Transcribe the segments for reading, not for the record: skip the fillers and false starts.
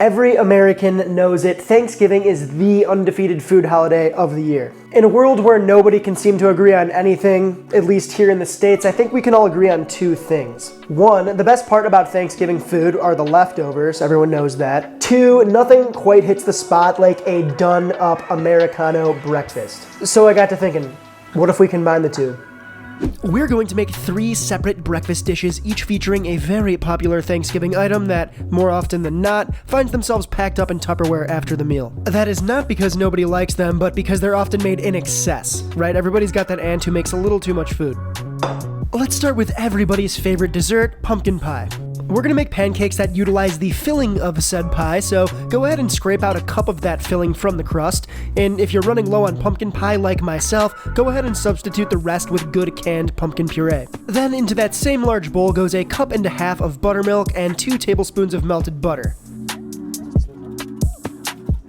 Every American knows it. Thanksgiving is the undefeated food holiday of the year. In a world where nobody can seem to agree on anything, at least here in the States, I think we can all agree on two things. One, the best part about Thanksgiving food are the leftovers, everyone knows that. Two, nothing quite hits the spot like a done-up Americano breakfast. So I got to thinking, what if we combine the two? We're going to make 3 separate breakfast dishes, each featuring a very popular Thanksgiving item that, more often than not, finds themselves packed up in Tupperware after the meal. That is not because nobody likes them, but because they're often made in excess, right? Everybody's got that aunt who makes a little too much food. Let's start with everybody's favorite dessert, pumpkin pie. We're gonna make pancakes that utilize the filling of said pie, so go ahead and scrape out a cup of that filling from the crust, and if you're running low on pumpkin pie like myself, go ahead and substitute the rest with good canned pumpkin puree. Then into that same large bowl goes a 1.5 cups of buttermilk and 2 tablespoons of melted butter.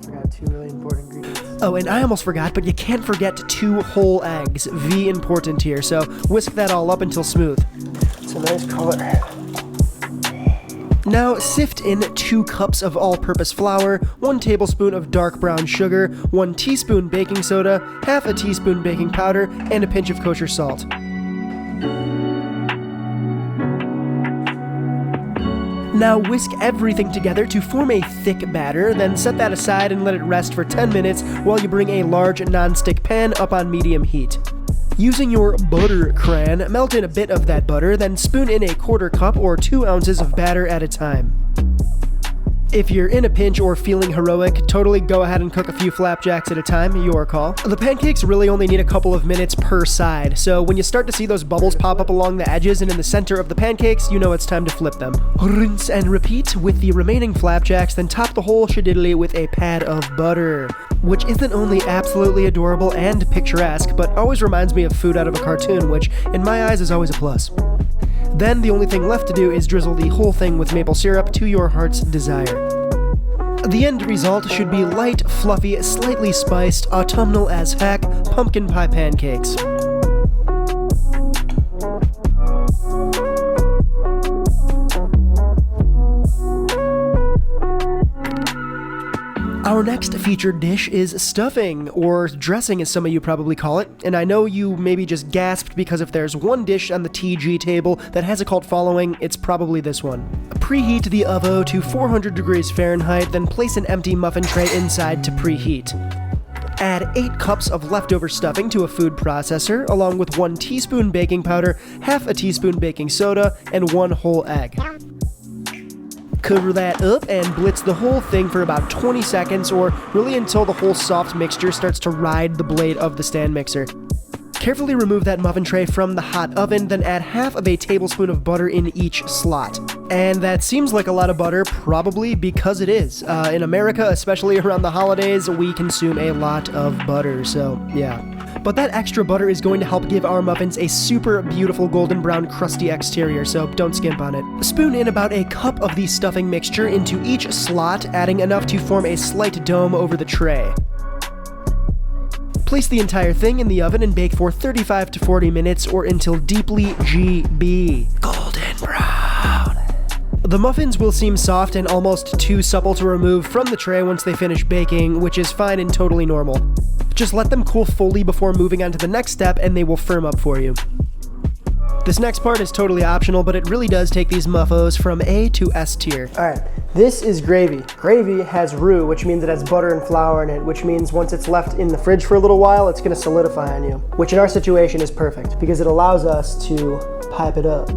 Forgot 2 really important ingredients. Oh, and I almost forgot, but you can't forget 2 whole eggs. V important here, so whisk that all up until smooth. It's a nice color. Now sift in 2 cups of all-purpose flour, 1 tablespoon of dark brown sugar, 1 teaspoon baking soda, half a teaspoon baking powder, and a pinch of kosher salt. Now whisk everything together to form a thick batter, then set that aside and let it rest for 10 minutes while you bring a large non-stick pan up on medium heat. Using your butter cran, melt in a bit of that butter, then spoon in a 1/4 cup or 2 ounces of batter at a time. If you're in a pinch or feeling heroic, totally go ahead and cook a few flapjacks at a time, your call. The pancakes really only need a couple of minutes per side, so when you start to see those bubbles pop up along the edges and in the center of the pancakes, you know it's time to flip them. Rinse and repeat with the remaining flapjacks, then top the whole shadiddly with a pad of butter, which isn't only absolutely adorable and picturesque, but always reminds me of food out of a cartoon, which in my eyes is always a plus. Then the only thing left to do is drizzle the whole thing with maple syrup to your heart's desire. The end result should be light, fluffy, slightly spiced, autumnal as heck pumpkin pie pancakes. Our next featured dish is stuffing, or dressing as some of you probably call it, and I know you maybe just gasped because if there's one dish on the TG table that has a cult following, it's probably this one. Preheat the oven to 400 degrees Fahrenheit, then place an empty muffin tray inside to preheat. Add 8 cups of leftover stuffing to a food processor, along with 1 teaspoon baking powder, half a teaspoon baking soda, and 1 whole egg. Cover that up and blitz the whole thing for about 20 seconds, or really until the whole soft mixture starts to ride the blade of the stand mixer. Carefully remove that muffin tray from the hot oven, then add half of a tablespoon of butter in each slot. And that seems like a lot of butter, probably because it is. In America, especially around the holidays, we consume a lot of butter, so yeah. But that extra butter is going to help give our muffins a super beautiful golden brown crusty exterior, so don't skimp on it. Spoon in about a cup of the stuffing mixture into each slot, adding enough to form a slight dome over the tray. Place the entire thing in the oven and bake for 35 to 40 minutes or until deeply GB. Golden brown. The muffins will seem soft and almost too supple to remove from the tray once they finish baking, which is fine and totally normal. Just let them cool fully before moving on to the next step and they will firm up for you. This next part is totally optional, but it really does take these muffos from A to S tier. Alright, this is gravy. Gravy has roux, which means it has butter and flour in it, which means once it's left in the fridge for a little while, it's going to solidify on you, which in our situation is perfect because it allows us to pipe it up.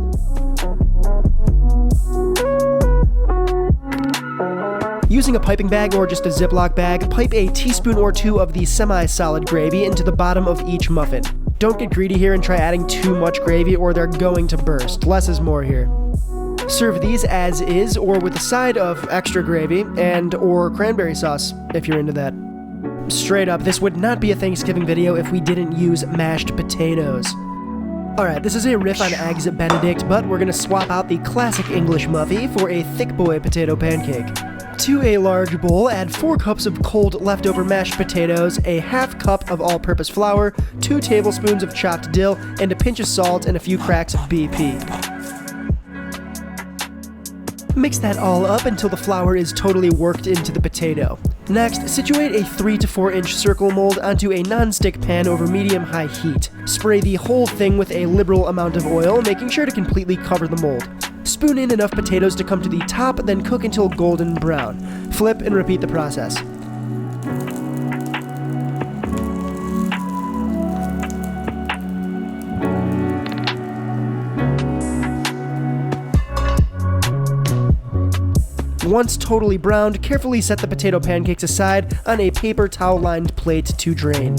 Using a piping bag or just a Ziploc bag, pipe a teaspoon or 2 of the semi-solid gravy into the bottom of each muffin. Don't get greedy here and try adding too much gravy or they're going to burst. Less is more here. Serve these as is or with a side of extra gravy and or cranberry sauce if you're into that. Straight up, this would not be a Thanksgiving video if we didn't use mashed potatoes. Alright, this is a riff on eggs at Benedict, but we're gonna swap out the classic English muffy for a thick boy potato pancake. To a large bowl, add 4 cups of cold leftover mashed potatoes, a half cup of all-purpose flour, 2 tablespoons of chopped dill, and a pinch of salt and a few cracks of BP. Mix that all up until the flour is totally worked into the potato. Next, situate a 3 to 4 inch circle mold onto a non-stick pan over medium-high heat. Spray the whole thing with a liberal amount of oil, making sure to completely cover the mold. Spoon in enough potatoes to come to the top, then cook until golden brown. Flip and repeat the process. Once totally browned, carefully set the potato pancakes aside on a paper towel-lined plate to drain.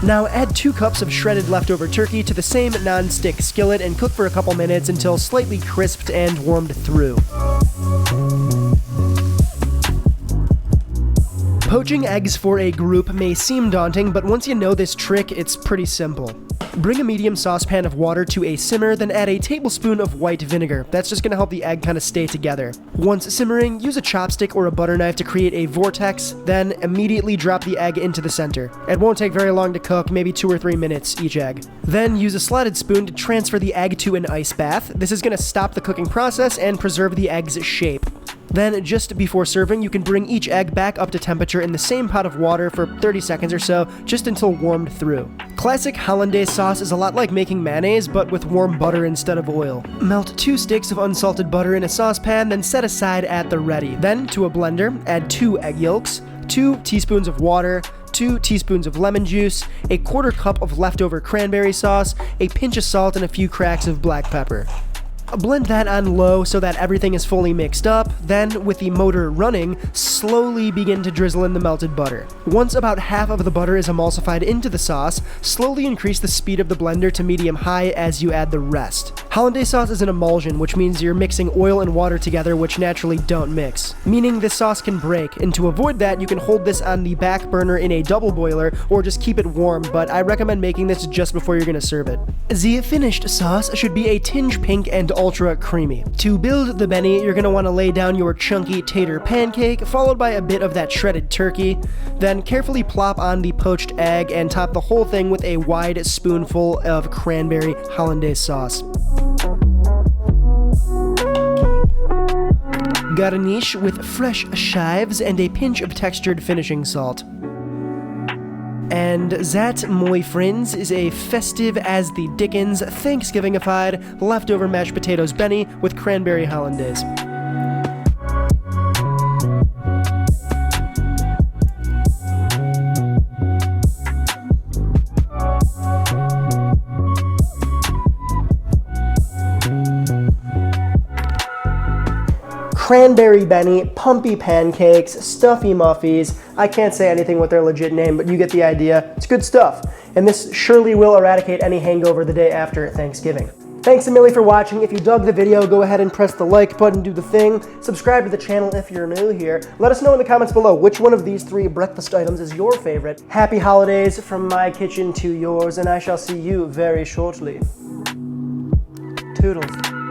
Now add 2 cups of shredded leftover turkey to the same non-stick skillet and cook for a couple minutes until slightly crisped and warmed through. Poaching eggs for a group may seem daunting, but once you know this trick, it's pretty simple. Bring a medium saucepan of water to a simmer, then add a tablespoon of white vinegar. That's just going to help the egg kind of stay together. Once simmering, use a chopstick or a butter knife to create a vortex, then immediately drop the egg into the center. It won't take very long to cook, maybe 2 or 3 minutes each egg. Then use a slotted spoon to transfer the egg to an ice bath. This is going to stop the cooking process and preserve the egg's shape. Then, just before serving, you can bring each egg back up to temperature in the same pot of water for 30 seconds or so, just until warmed through. Classic hollandaise sauce is a lot like making mayonnaise, but with warm butter instead of oil. Melt 2 sticks of unsalted butter in a saucepan, then set aside at the ready. Then, to a blender, add 2 egg yolks, 2 teaspoons of water, 2 teaspoons of lemon juice, a 1/4 cup of leftover cranberry sauce, a pinch of salt, and a few cracks of black pepper. Blend that on low so that everything is fully mixed up, then, with the motor running, slowly begin to drizzle in the melted butter. Once about half of the butter is emulsified into the sauce, slowly increase the speed of the blender to medium-high as you add the rest. Hollandaise sauce is an emulsion, which means you're mixing oil and water together, which naturally don't mix, meaning this sauce can break, and to avoid that, you can hold this on the back burner in a double boiler, or just keep it warm, but I recommend making this just before you're going to serve it. The finished sauce should be a tinge pink and ultra creamy. To build the Benny, you're going to want to lay down your chunky tater pancake, followed by a bit of that shredded turkey, then carefully plop on the poached egg and top the whole thing with a wide spoonful of cranberry hollandaise sauce. Garnish with fresh chives and a pinch of textured finishing salt. And that, my friends, is a festive as the dickens Thanksgiving-ified leftover mashed potatoes Benny with cranberry hollandaise. Cranberry Benny, Pumpy Pancakes, Stuffy Muffins. I can't say anything with their legit name, but you get the idea. It's good stuff. And this surely will eradicate any hangover the day after Thanksgiving. Thanks a million for watching. If you dug the video, go ahead and press the like button, do the thing. Subscribe to the channel if you're new here. Let us know in the comments below which one of these 3 breakfast items is your favorite. Happy holidays from my kitchen to yours, and I shall see you very shortly. Toodles.